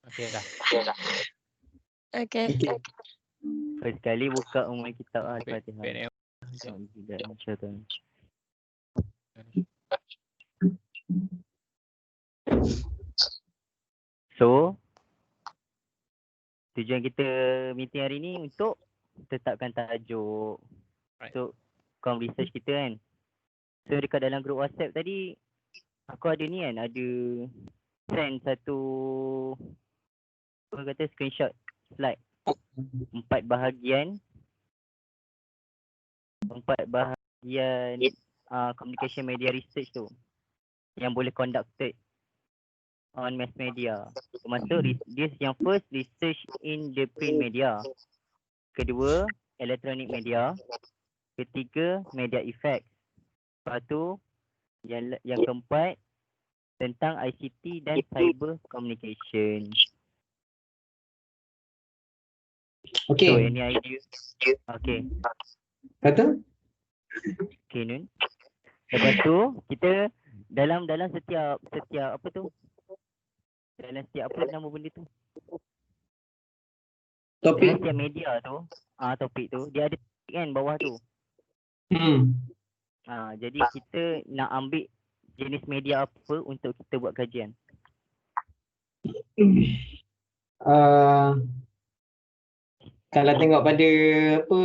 Okay dah. Okay. First kali buka umum kitab Baik, Al-Fatihah. baik, So, tujuan kita meeting hari ni untuk tetapkan tajuk. Right. So, kaum research kita kan. So, dekat dalam grup WhatsApp tadi, aku ada ni kan, ada send satu, apa kata, screenshot slide. 4 bahagian communication media research tu yang boleh conducted on mass media. Termasuk this yang first, research in the print media. Kedua, electronic media. Ketiga, media effect. Lepas tu yang keempat tentang ICT dan cyber communication. Okay. So any idea? Okay. Kata? Okay Nun. Lepas tu kita dalam setiap apa tu? Dalam setiap apa nama benda tu? Dalam Topik. setiap media tu, topik tu dia ada titik kan bawah tu. Jadi kita nak ambil jenis media apa untuk kita buat kajian. Kalau tengok pada apa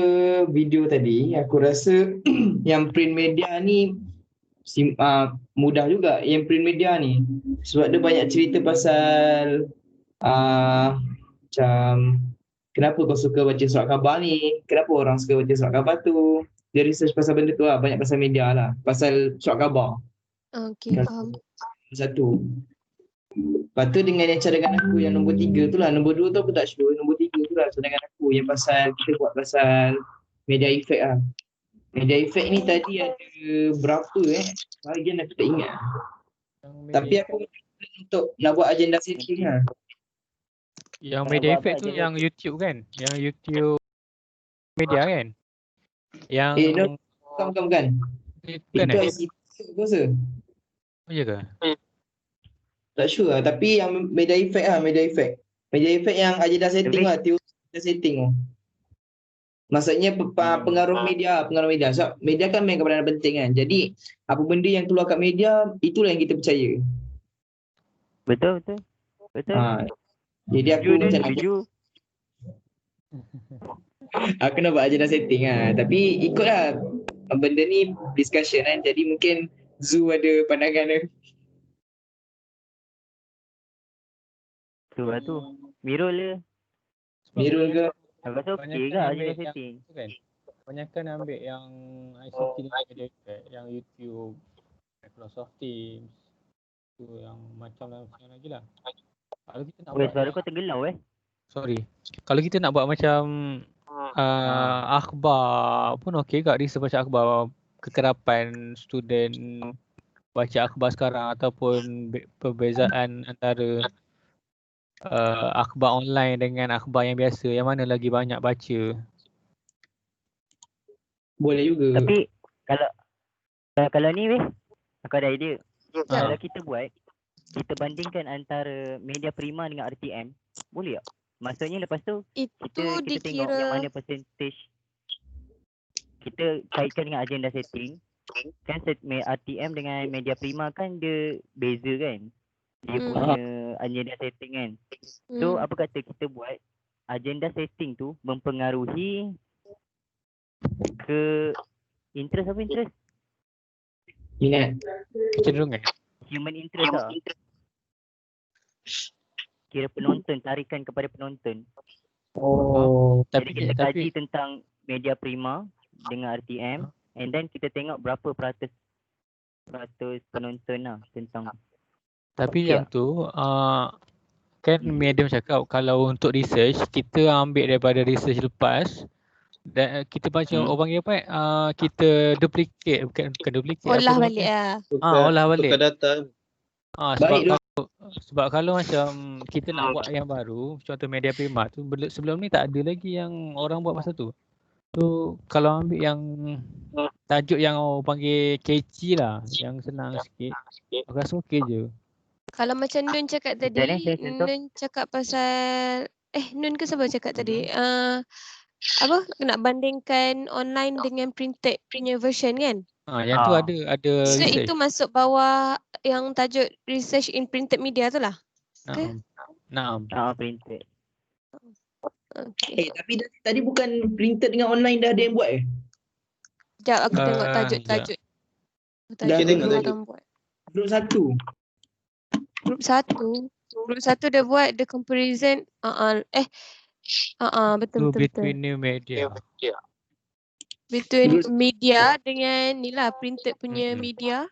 video tadi, aku rasa yang print media ni mudah juga yang print media ni. Sebab dia banyak cerita pasal macam kenapa kau suka baca surat khabar ni, kenapa orang suka baca surat khabar tu. Dia research pasal benda tu lah, banyak pasal media lah, pasal surat khabar. Okay, faham. Satu. Lepas tu dengan yang cadangan aku yang nombor 3 tu lah, nombor 2 tu aku tak sure, nombor 3 tu lah cadangan aku yang pasal kita buat pasal media effect lah. Media effect ni tadi ada berapa bahagian aku tak ingat. Tapi aku untuk nak buat agenda setting lah. Yang media effect tu yang YouTube kan? Yang YouTube media kan? Yang bukan. Bukan itu ICT aku rasa. Oh iya ke? Tak sure lah, tapi yang media effect lah, media effect. Media effect yang agenda setting lah, teori agenda setting tu. Maksudnya pengaruh media. Sebab media kan main peranan penting kan. Jadi apa benda yang keluar kat media, itulah yang kita percaya. Betul. Jadi aku macam aku nak buat agenda setting lah. Tapi ikutlah benda ni discussion kan. Jadi mungkin Zu ada pandangan dia. Tu Mirul ke? Aku rasa okey ke agenda setting. Kan? Kebanyakan ambil yang ICT dan media effect, yang YouTube, Microsoft Teams, tu yang macam lagi lah. Kalau kita nak buat suara kau tenggelam Sorry. Kalau kita nak buat macam akhbar pun okey kat research baca akhbar, kekerapan student baca akhbar sekarang ataupun perbezaan antara akhbar online dengan akhbar yang biasa, yang mana lagi banyak baca? Boleh juga. Tapi kalau ni aku ada idea. Kalau kita kita bandingkan antara media prima dengan RTM, boleh tak? Maksudnya lepas tu kita tengok yang mana percentage kita kaitkan dengan agenda setting. Kan RTM dengan media prima kan dia beza kan. Dia punya agenda setting kan. So apa kata kita buat agenda setting tu mempengaruhi ke interest. Minat. Kecenderungan. Human interest lah. Kira penonton, tarikan kepada penonton. Jadi kita kaji tentang media prima dengan RTM, and then kita tengok berapa peratus penonton lah tentang. Tapi yang tu kan medium cakap kalau untuk research kita ambil daripada research lepas dan kita macam orang panggil apa kita duplicate, bukan duplicate, olah balik olah balik tukar data. Sebab kalau macam kita nak buat yang baru, contoh media prima tu sebelum ni tak ada lagi yang orang buat masa tu. So kalau ambil yang tajuk yang orang panggil catchy lah, yang senang sikit, aku rasa okey je. Kalau macam Nun cakap Macam tadi, mana saya contoh? Nun cakap pasal Nun ke siapa cakap tadi? Apa nak bandingkan online dengan printed punya version kan? Yang tu Ah. ada So research. itu masuk bawah yang tajuk research in printed media tu lah. Naam. Naam. Printed. Okay. Tapi tadi bukan printed dengan online dah ada yang buat Sekejap aku tengok sekejap. tajuk-tajuk. Dah Tajuk tengok yang tajuk. orang buat. Grup 1. Grup 1 dia buat the comparison betul. Between new media. Between media dengan ni lah printed punya Mm-mm. media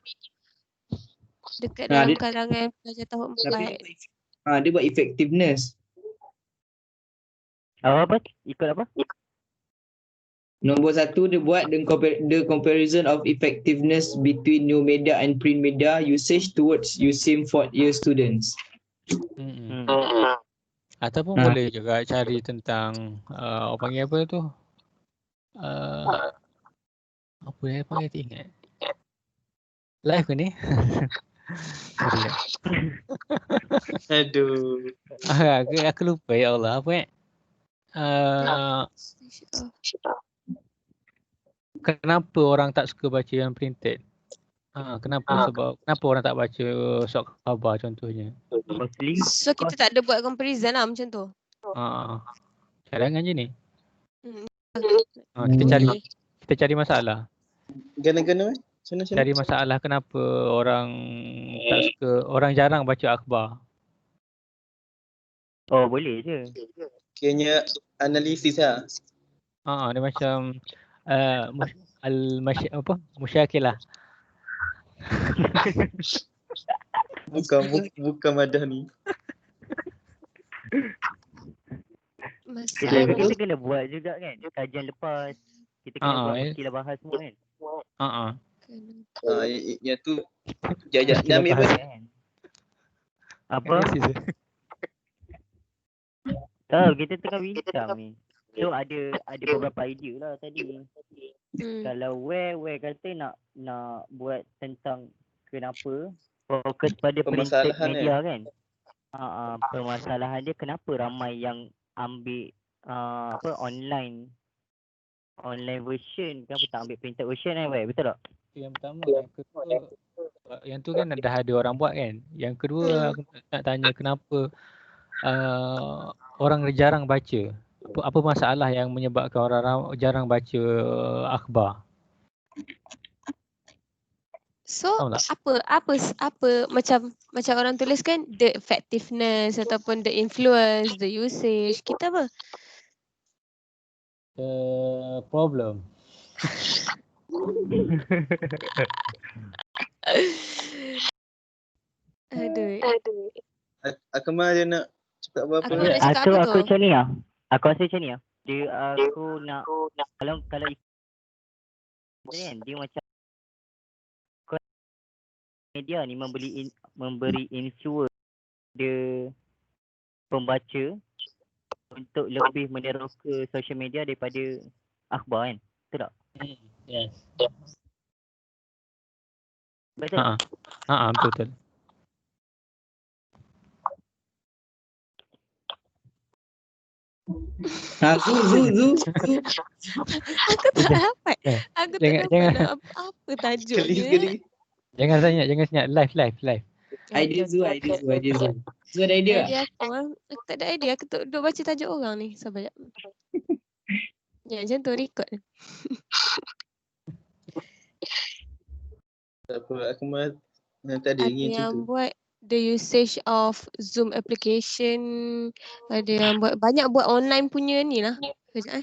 dekat Ah, dalam dia- kalangan pelajar tahun 4. Dia buat effectiveness. Apa? Ikut apa? Nombor 1 dia buat the comparison of effectiveness between new media and print media usage towards using fourth year students. Mm-mm. Hmm. Ataupun boleh juga cari tentang orang panggil apa tu? Apa yang panggil tak ingat. Live ke ni? Sorry. Aduh. Aku lupa ya Allah apa kenapa orang tak suka baca yang printed? Kenapa orang tak baca surat khabar contohnya? Mostly. So kita tak ada buat comparison lah macam tu. Cadangan je ni. Hmm. Kita cari masalah. Gana-gana Macam Cari masalah kenapa orang tak suka, orang jarang baca akhbar. Oh, boleh je. Kiranya analisis lah. Dia macam musyakilah. Bukan madah ni. Kita kena buat juga kan. Kajian lepas. Kita kena buat mestilah bahas semua kan. Yang tu sekejap ni ambil balik. Apa? Tahu kita tengah bincang ni. So ada beberapa idea lah tadi. Kalau where kata nak buat tentang kenapa fokus pada printed media kan. Permasalahan dia kenapa ramai yang ambil online version, kenapa tak ambil printed version betul tak? Yang pertama, yang kedua, yang tu kan dah ada orang buat kan. Yang kedua aku nak tanya kenapa orang jarang baca. Apa masalah yang menyebabkan orang jarang baca akhbar? So apa macam orang tulis kan the effectiveness ataupun the influence, the usage. Kita apa? The problem. Aduh. Akmal dia nak cakap apa-apa. Aku nak cakap apa tu? Aku macam ni lah. Aku rasa macam ni lah. Aku nak kalau kan dia macam media ni memberi influence dia pembaca untuk lebih meneroka social media daripada akhbar kan. Betul tak? Yes. Betul? Betul. Zu. Aku tak dapat. Aku tak dapat apa tajuknya. Jangan senyap. Live. Idea Zu. Zu ada idea? Aku tak ada idea. Aku duduk baca tajuk orang ni. Sabar jap. Ya, macam tu record. Tak apa, Akmal tadi ingin macam tu. Yang buat the usage of Zoom application. Ada yang buat banyak buat online punya ni lah. Sekejap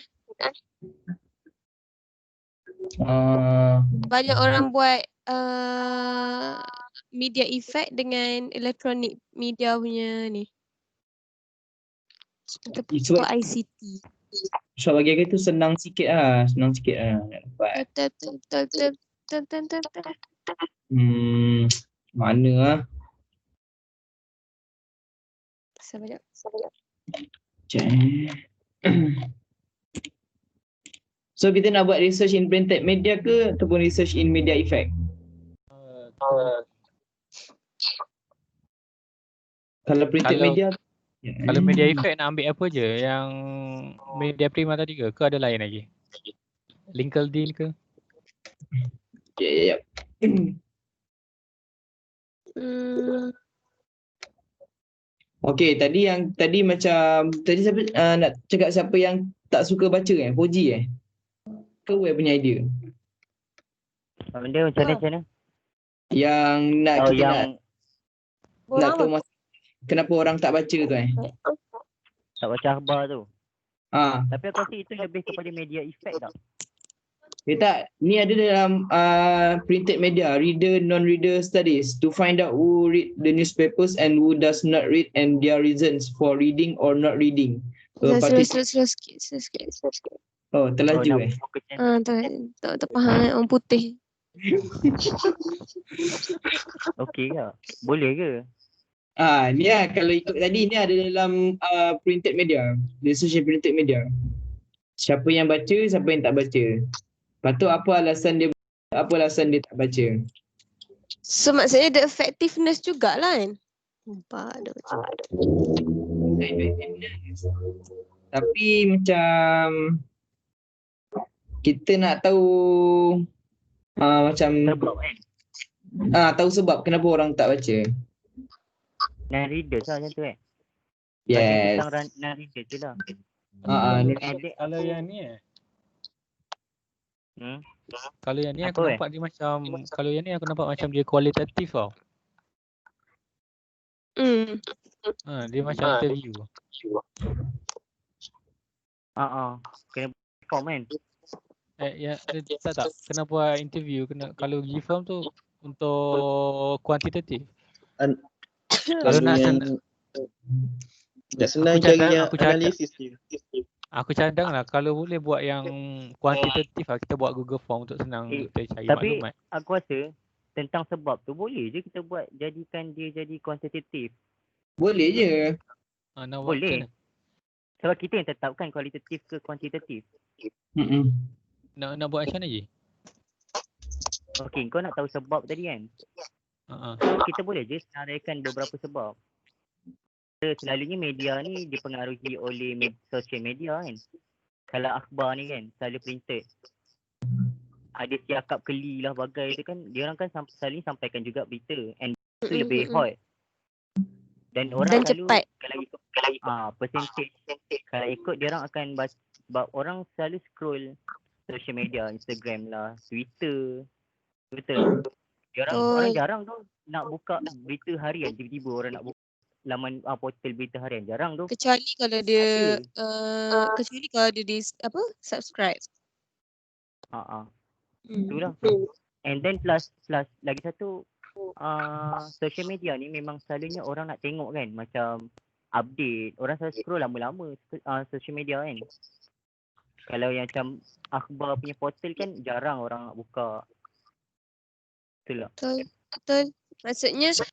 banyak orang buat media effect dengan electronic media punya ni. Untuk ICT. So bagi aku tu senang sikit lah nak dapat. Betul. Mana lah? Sabar jap. So kita nak buat research in printed media ke ataupun research in media effect? Kalau printed Kalau- media Kalau media effect nak ambil apa je? Yang media prima tadi ke? Ke ada lain lagi? LinkedIn ke? ya. Okey, tadi macam siapa nak cakap siapa yang tak suka baca Fuji Ke Wei punya idea? Benda macam mana? Yang nak Oh, kita nak Borang tahu kenapa orang tak baca tu tak baca akhbar tu. Ah, Tapi aku rasa itu lebih kepada media effect tak? tak. Ni ada dalam printed media, reader non-reader studies to find out who read the newspapers and who does not read and their reasons for reading or not reading. Slow Partic- sikit. Oh, terlaju nak fokus Tak faham orang putih. Okey ke? Boleh ke? Ni kalau ikut tadi ni ada dalam printed media, research printed media. Siapa yang baca, siapa yang tak baca. Lepas tu apa alasan dia tak baca. So maksudnya the effectiveness jugalah kan? Nampak ada macam. Tapi macam kita nak tahu macam Sebab kan? tahu sebab kenapa orang tak baca. Non-reader lah macam tu kan? Yes. Tentang non-reader tu lah. Kalau yang ni Kalau yang ni aku Apa, nampak dia macam, kalau yang ni aku nampak macam dia kualitatif tau. Dia macam interview. Kena form kan? Tak. Kena buat interview. Kalau pergi form tu untuk kuantitatif. Kalau nak senang Aku cari cadang- yang aku cadang. analisis dia. Aku cadang lah kalau boleh buat yang kuantitatif lah, kita buat Google Form untuk senang kita cari Tapi maklumat. aku rasa tentang sebab tu boleh je kita buat, jadikan dia jadi kuantitatif. Boleh je. Nak buat Boleh. macam mana? Sebab kita yang tetapkan kualitatif ke kuantitatif. Nak buat macam mana je? Okey, kau nak tahu sebab tadi kan? Kita boleh je senaraikan beberapa sebab. Selalunya media ni dipengaruhi oleh social media kan. Kalau akhbar ni kan selalu printed. Ada siakap keli lah bagai tu kan, dia orang kan selalu sampaikan juga berita and itu lebih hot. Dan orang selalu cepat. kalau ikut percentage, kalau ikut dia orang akan sebab orang selalu scroll social media, Instagram lah, Twitter. Betul. Orang jarang tu nak buka berita harian, tiba-tiba orang nak buka laman portal berita harian, jarang tu. Kecuali kalau dia subscribe. Itulah. And then plus lagi satu, social media ni memang selalunya orang nak tengok kan, macam update. Orang selalu scroll lama-lama social media kan. Kalau yang macam akhbar punya portal kan jarang orang nak buka. Itulah. Betul. Maksudnya cakap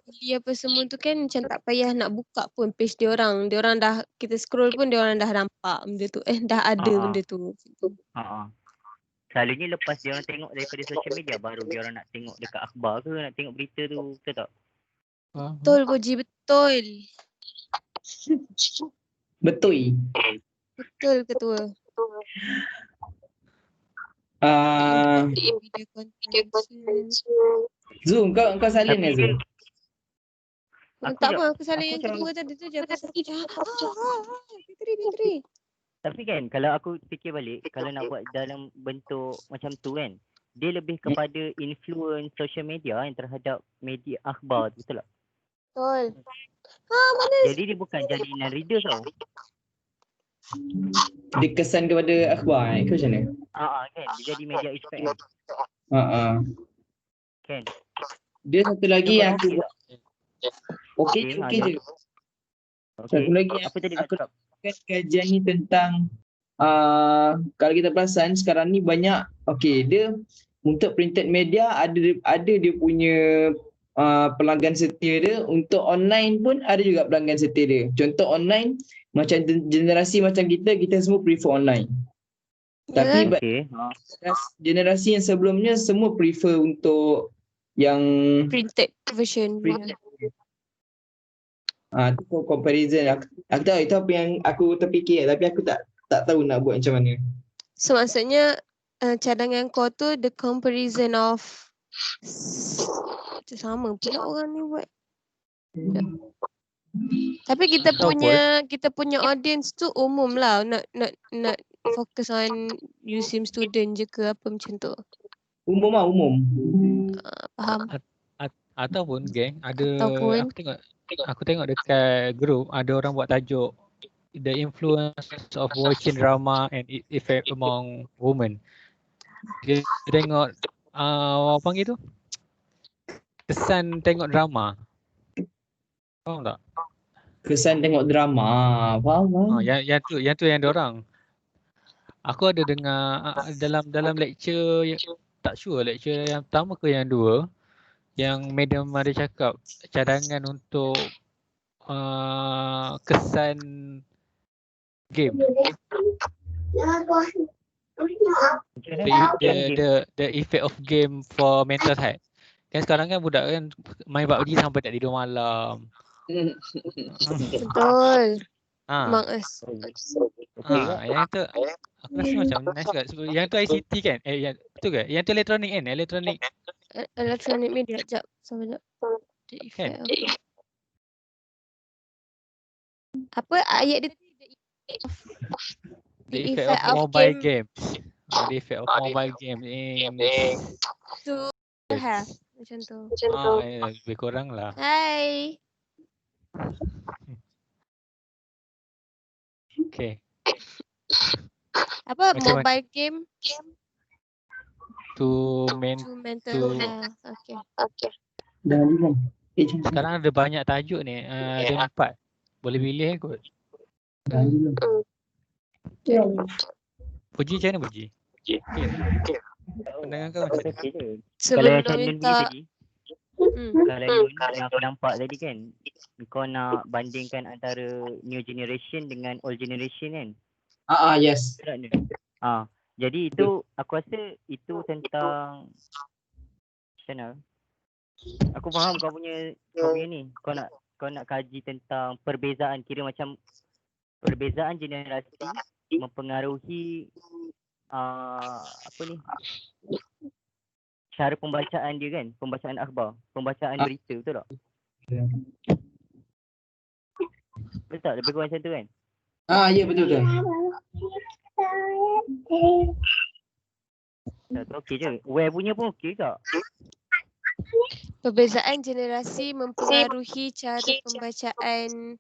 beli apa semua tu kan macam tak payah nak buka pun page dia orang. Dia orang dah, kita scroll pun dia orang dah nampak benda tu. Dah ada benda tu. Selalunya lepas dia orang tengok daripada social media, baru dia orang nak tengok dekat akhbar ke, nak tengok berita tu, betul tak? Betul Boji, betul. Betul. Betul ketua. Zoom kau salin ya Zoom. Tak apa, aku salah yang kedua tadi tu je. Fitri. Tapi kan kalau aku fikir balik, kalau nak buat dalam bentuk macam tu kan, dia lebih kepada influence social media yang terhadap media akhbar, betul tak? Betul. Mana? Jadi dia bukan jadi non-reader tau. Dia kesan kepada akhbar ke macam mana? Kan, dia jadi media effect kan. Kan. Dia satu lagi yang aku buat. Okey je. Satu lagi apa tadi aku cakap? Kajian ni tentang kalau kita perasan sekarang ni banyak dia untuk printed media ada dia punya pelanggan setia dia, untuk online pun ada juga pelanggan setia dia. Contoh online macam generasi macam kita semua prefer online. Tapi generasi yang sebelumnya semua prefer untuk yang printed version. Tu comparison. Aku tahu itu apa yang aku terfikir, tapi aku tak tahu nak buat macam mana. So maksudnya cadangan kau tu the comparison of macam sama pula orang ni buat. Tapi kita punya audience tu umum lah, nak fokus on USIM student je ke apa macam tu. Umum lah, umum. Faham. Ataupun geng ada Ataupun aku tengok dekat group ada orang buat tajuk the influence of watching drama and its effect among women. Dia tengok apa panggil tu? Kesan tengok drama. Faham tak? Kesan tengok drama. Faham. Yang tu yang dia orang. Aku ada dengar dalam lecture yang tak sure lecture yang pertama ke yang dua yang madam ada cakap cadangan untuk kesan game. The effect of game for mental health. Kan sekarang kan budak kan main PUBG sampai tak tidur malam. betul. Among us. Yang tu aku rasa macam nice juga. Yang tu ICT kan? Yang betul ke? Yang tu elektronik kan? Electronic media. Sekejap. Sekejap. The effect Kan? apa ayat dia? The effect of mobile games. The effect of mobile game To have macam tu. lebih kurang lah. Hai. Okay. Apa Macam mobile game to mental health. Okay. Dah kan? sekarang ada banyak tajuk ni. Ada 4. Boleh pilih kot. Puji macam mana Puji? Pandangan kau macam mana? Kalau Sebelum yang Shannon minta tadi, kalau yang aku nampak tadi kan, kau nak bandingkan antara new generation dengan old generation kan? Yes. Betul tak ni? Jadi itu aku rasa itu tentang macam mana? Aku faham kau punya ni. Kau nak kaji tentang perbezaan, kira macam perbezaan generasi mempengaruhi apa ni? Cara pembacaan dia kan, pembacaan akhbar, pembacaan berita, betul tak? Betul tak? Lebih kurang macam tu kan? Ya betul. Okey je. Web punya pun okey tak? perbezaan generasi mempengaruhi cara pembacaan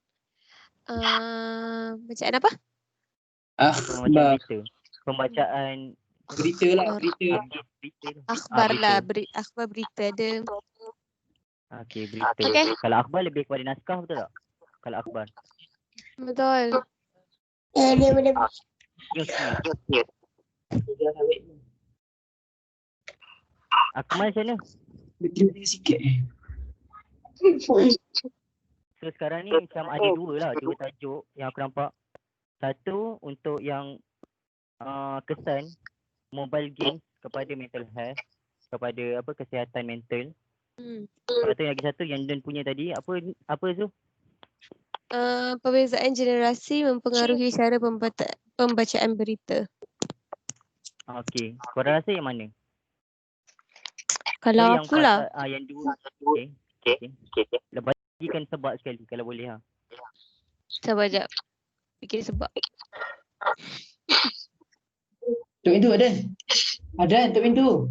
bacaan apa? Pembacaan berita. Pembacaan Berita lah, berita. Akhbar lah, akhbar berita ada. Okey, berita. Okay. Kalau akhbar lebih kepada naskah, betul tak? Kalau akhbar. Betul. Akmal macam mana? Berita sikit. So sekarang ni macam ada dua tajuk yang aku nampak. Satu untuk yang kesan mobile games kepada mental health, kepada kesihatan mental. Lepas tu lagi satu yang Dan punya tadi apa tu? Perbezaan generasi mempengaruhi cara pembacaan berita. Okey, korang rasa yang mana? Kalau yang aku lah, yang dua. Okey. Bagikan sebab sekali kalau boleh . sabar jap. Fikir sebab. Tutup pintu Adan. Tutup pintu.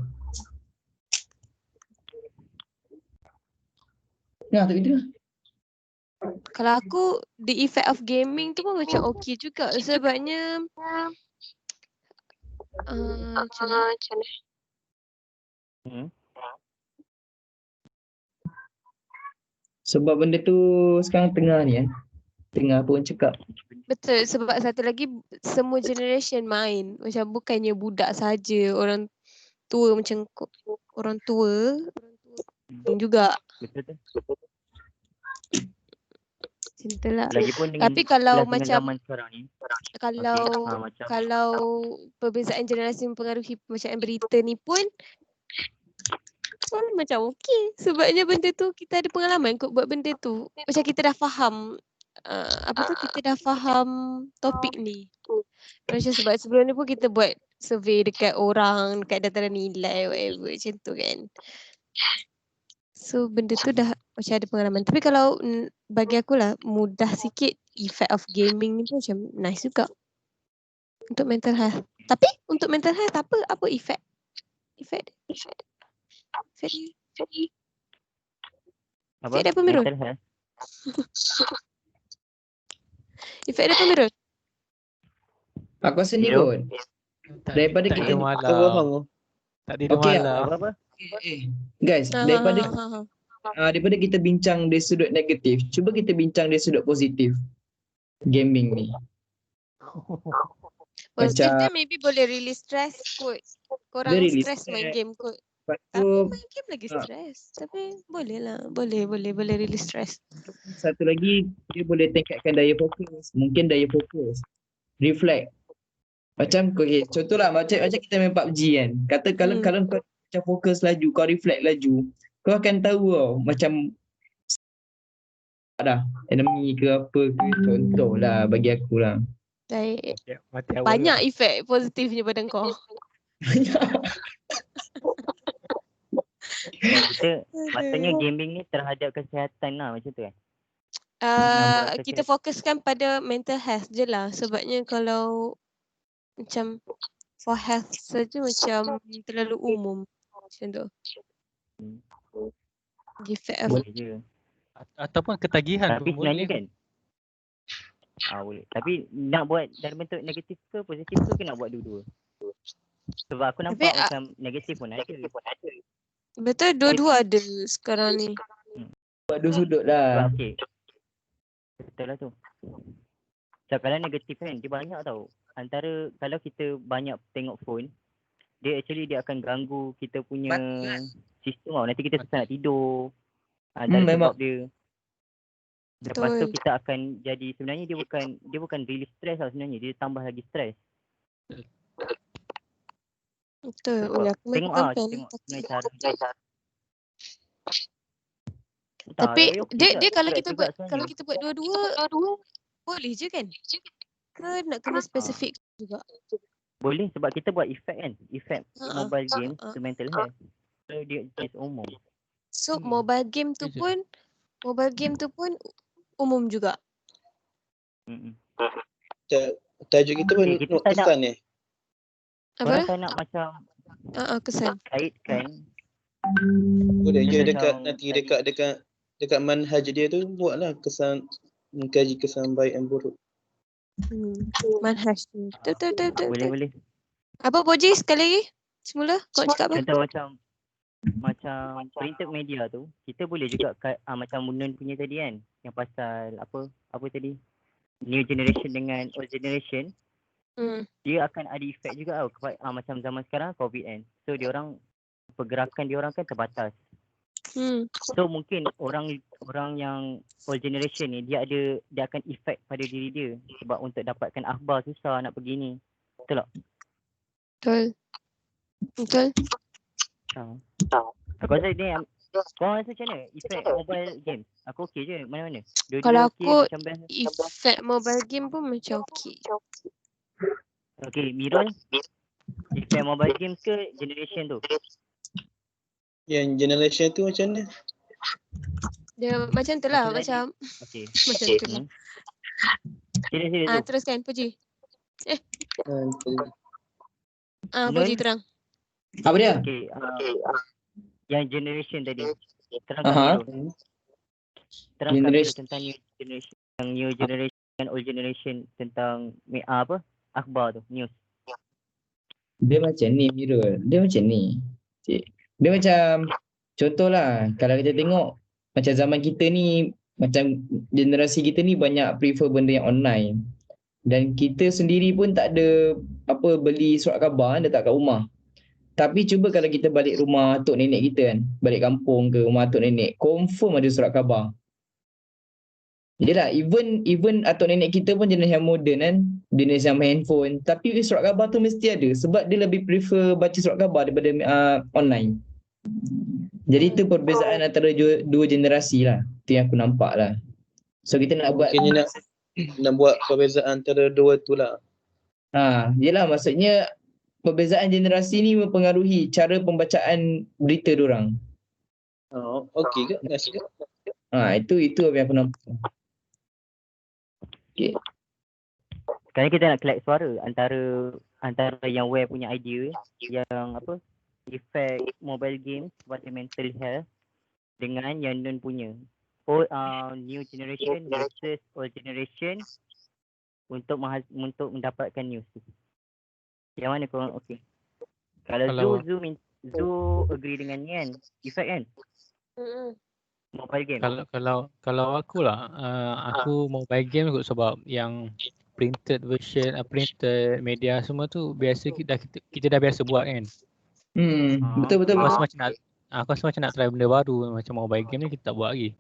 Tutup pintu. Kalau aku, the effect of gaming tu pun macam okey juga sebabnya macam mana? Sebab benda tu sekarang tengah ni tengah pun cakap. Betul, sebab satu lagi semua generation main. Macam bukannya budak saja, orang tua macam orang tua juga. Betul tu. Cintalah. Lagipun dengan Tapi kalau dengan macam zaman sekarang ni, kalau perbezaan generasi mempengaruhi pembacaan berita ni pun macam okey. Sebabnya benda tu kita ada pengalaman kot buat benda tu. Macam kita dah faham kita dah faham topik ni. Macam sebab sebelum ni pun kita buat survey dekat orang, dekat data nilai whatever macam tu kan. So benda tu dah macam ada pengalaman. Tapi kalau bagi aku lah mudah sikit effect of gaming ni pun macam nice juga. Untuk mental health. Tapi untuk mental health apa effect? Effect dia. Apa? Effect dia apa Mirul? Mental health. Effect dia apa Mirul? Aku rasa ni Yo. kot. Daripada tak kita tidur Tak faham malam. tu. Tak tidur Okey, malam. Apa-apa? Guys, daripada Ha. daripada kita bincang dari sudut negatif, cuba kita bincang dari sudut positif gaming ni. Positif Macam dia maybe boleh release stress kot. Korang dia release stress main stress. game kot. Lepas Tapi tu main game lagi stress. Tapi boleh lah. Boleh release stress. satu lagi dia boleh tingkatkan daya fokus. Mungkin daya fokus. Reflect. Macam okay, contohlah macam kita main PUBG kan. Kata kalau kau macam fokus laju, kau reflect laju, kau akan tahu tau macam dah enemy ke apa ke, contohlah bagi aku lah. Baik. Mati awal Banyak efek positifnya pada kau. Kita maksudnya gaming ni terhadap kesihatan lah macam tu kan. Kita fokuskan pada mental health je lah. Sebabnya kalau macam for health saja macam terlalu umum. Macam tu. Effect of Boleh je. ataupun ketagihan Tapi tu sebenarnya boleh. kan boleh. Tapi nak buat dari bentuk negatif ke positif ke nak buat dua-dua? Sebab aku nampak macam negatif pun ada. betul dua-dua ada sekarang ni. Buat dua sudut lah. Sebab okey. Betul lah tu. So, kalau negatif kan dia banyak tau. Antara kalau kita banyak tengok phone, dia akan ganggu kita punya sistem tau. Nanti kita susah nak tidur. Dari Memang. sebab dia. Lepas tu kita akan jadi sebenarnya dia bukan release stress tau sebenarnya. Dia tambah lagi stress. Betul. Aku main Tengok sebenarnya cara. Tapi dia kalau Stress kita juga buat sebenarnya. dua-dua boleh je kan? Ke nak kena spesifik juga? Boleh sebab kita buat effect kan. Effect mobile game to mental health. So dia is umum. So mobile game tu pun umum juga. Tajuk kita pun kita tak nak- kesan ni. Korang Apa? tak nak macam Kesan. kaitkan. Boleh je Macam dekat manhaj dia tu buatlah kesan, mengkaji kesan baik dan buruk. Manhaj tu. Betul. Boleh. Apa Boji sekali lagi? Semula kau cakap apa? Contoh macam printed media tu, kita boleh juga macam Munan punya tadi kan, yang pasal apa tadi? New generation dengan old generation. Dia akan ada efek juga tau macam zaman sekarang COVID kan. So pergerakan dia orang kan terbatas. So mungkin orang yang old generation ni dia akan efek pada diri dia sebab untuk dapatkan akhbar susah nak pergi ni. Betul tak? Betul. Aku rasa ni korang rasa macam mana efek mobile game? Aku okey je mana-mana. Dua-dua Kalau okey, aku macam best. effect mobile game pun macam okey. Okey, Mirul. Efek mobile game ke generation tu? Yang generation tu macam mana? Dia macam tu lah. Aku Macam Okey. macam tu lah. Sila tu. Teruskan Puji. Ah, Puji terang. Apa dia? Okey. Yang generation tadi. Terangkan Mirul. Terangkan Mirul tentang new generation. Yang new generation dan old generation tentang akhbar tu, news. Dia macam ni Mirul. Dia macam ni. Dia macam contohlah kalau kita tengok macam zaman kita ni, macam generasi kita ni banyak prefer benda yang online. Dan kita sendiri pun tak ada beli surat khabar letak kat rumah. Tapi cuba kalau kita balik rumah atuk nenek kita kan, balik kampung ke rumah atuk nenek, confirm ada surat khabar. Yelah, even atuk nenek kita pun jenis yang moden kan, jenis yang main handphone, tapi surat khabar tu mesti ada sebab dia lebih prefer baca surat khabar daripada online. Jadi itu perbezaan antara dua generasi lah. Itu yang aku nampak lah. So kita nak buat Mungkin nak buat perbezaan antara dua tu lah. yelah maksudnya perbezaan generasi ni mempengaruhi cara pembacaan berita diorang. Oh, okey ke? Nice ke? Itu apa yang aku nampak. Okay. Sekarang kita nak collect suara antara yang Ware punya idea, yang apa, efek mobile game seperti mental health, dengan yang Nun punya. New generation versus old generation untuk mendapatkan news. Yang mana korang okey? Kalau Zoo agree dengan ni kan, efek kan? Mobile game. Kalau aku lah, aku mobile game kot sebab yang printed version, printed media semua tu biasa kita dah biasa buat kan. Betul. Aku rasa macam nak try benda baru macam mobile game ni kita tak buat lagi.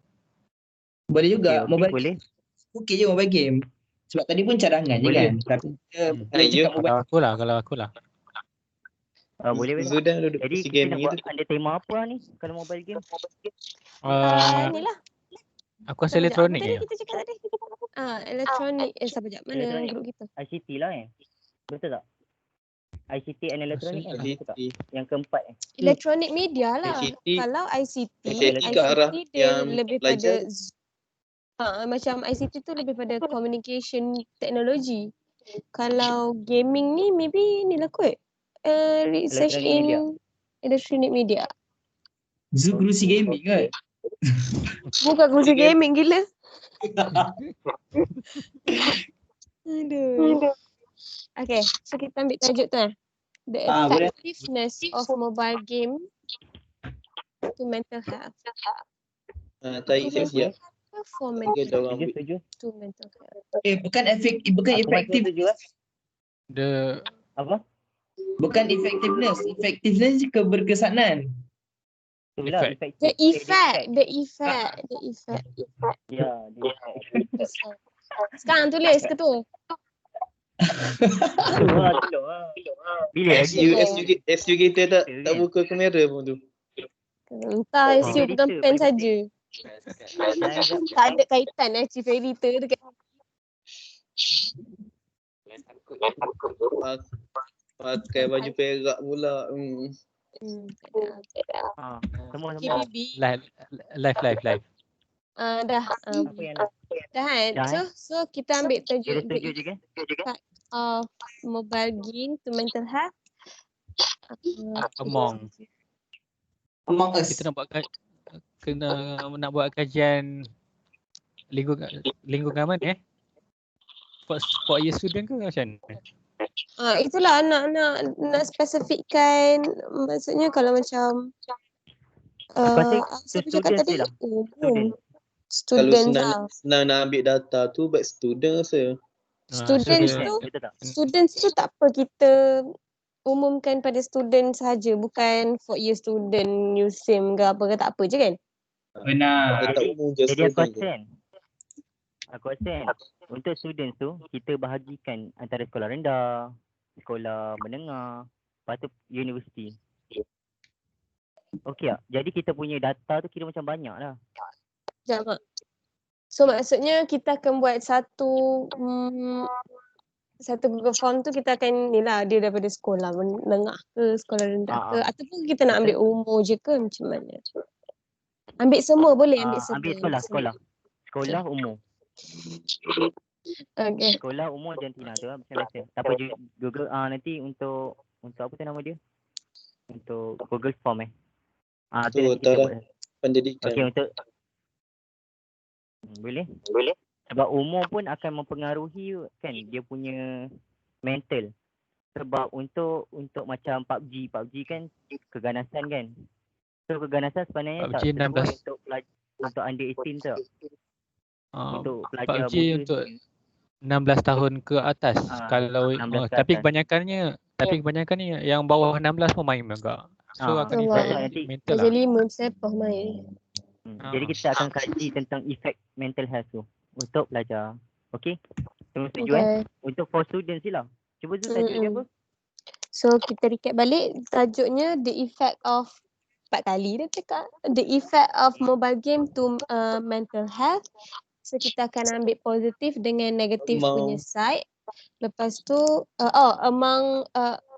Boleh juga Okey, boleh. Okey je mobile game. Sebab tadi pun cadangan je Boleh. kan. Tapi kita cakap mobile. Kalau aku lah. Boleh. Sudah duduk Jadi PC kita game nak ni buat tu. ada tema apa ni kalau mobile game? Ni lah. Aku rasa elektronik Tadi je. kita cakap tadi. Elektronik. Sekejap. Mana Elektronik. grup kita? ICT lah kan? Betul tak? ICT and elektronik kan? ICT. Betul tak? Yang keempat Elektronik media lah. ICT. Kalau ICT ke arah dia yang lebih belajar. pada macam ICT tu lebih pada communication technology. Kalau gaming ni maybe ni lah kot. Research Electronic media. electronic media. Zoo kerusi gaming kan? Bukan kursi gaming gila. Aduh. Okay, so kita ambil tajuk tu The Boleh. effectiveness of mobile game to mental health. Tarik siap-siap. For Dia mental dah orang ambil. Setuju? to mental health. Bukan Aku masih efektif. setuju Apa? Bukan effectiveness. Effectiveness keberkesanan. Itulah Effect. The effect. Ya, the effect. Sekarang tulis ke tu? Bila lagi? SU kita tak buka kamera pun tu. Entah SU pegang pen saja. Tak ada kaitan Chief Editor dekat. Pakai baju perak pula. Semua. KBB. Live. Dah. Apa yang nak? Dah kan? Dah, So kita ambil Dia tajuk setuju je kan? of mobile game to mental health. Among Us. kita nak buat kajian lingkungan mana for year student ke macam mana? Itulah nak spesifikkan, maksudnya kalau macam siapa cakap tadi? lah. Students Kalau senang nak ambil data tu buat student rasa. Students tu tak apa kita umumkan pada student saja, bukan for year student, USIM ke apa ke, tak apa je kan? Benar. Jadi aku rasa untuk students tu kita bahagikan antara sekolah rendah, sekolah menengah, lepas tu universiti. Okey tak? Jadi kita punya data tu kira macam banyak lah. Sekejap. So maksudnya kita akan buat satu Google Form tu, kita akan dia daripada sekolah menengah ke sekolah rendah ke, ataupun kita nak ambil umur je ke macam mana? Ambil semua boleh, ambil semua. Sekolah umur. Okay. Sekolah umur jantina tu lah macam biasa. Tak apa Google nanti untuk apa tu nama dia? Untuk Google Form Tu taraf pendidikan. Okey, untuk boleh. Sebab umur pun akan mempengaruhi kan dia punya mental. Sebab untuk macam PUBG kan keganasan kan. So keganasan sebenarnya PUBG tak 16 untuk under 18 tu. Untuk pelajar PUBG muda untuk 16 tahun ke atas. Kalau 16 ke tapi atas. kebanyakannya yang bawah 16 pun main juga. So akan nanti mental Darjah lah. 5 sepah main. Jadi kita akan kaji tentang efek mental health tu untuk pelajar. Okey? Semua setuju Untuk for students je lah. Cuba tu tajuk dia apa? So kita recap balik, tajuknya The Effect of 4 kali dia cakap. The effect of mobile game to mental health. So kita akan ambil positif dengan negatif punya side. Lepas tu among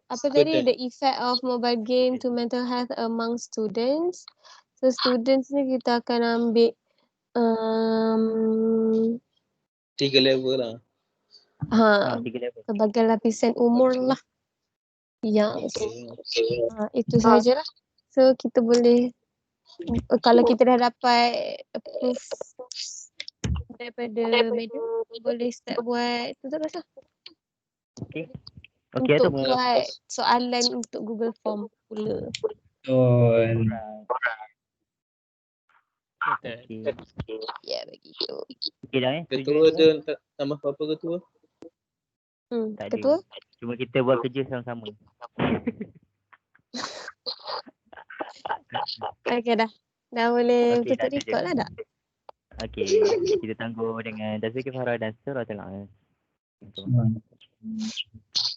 apa tadi, Student. the effect of mobile game to mental health among students. So students ni kita akan ambil 3 level lah. Tiga level. sebagai lapisan umur lah. Yang Okay. itu sajalah. So kita boleh kalau kita dah dapat proof daripada medium, boleh start buat tugas lah. Okay Untuk tu. buat soalan untuk Google Form pula. Betul. Betul. Okay. Ya, begitu. Okay dah Ketua setuju. ada tak tambah apa-apa ketua? Tak ada. Ketua? Cuma kita buat kerja sama-sama. Okay dah. Dah boleh Okay, tutup dah record lah tak? Okay, kita tangguh dengan Tazkiyah Farah dan Suratul Al.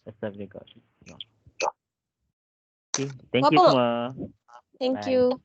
Stop record. Okay, thank you Apa? semua. Thank Bye. you.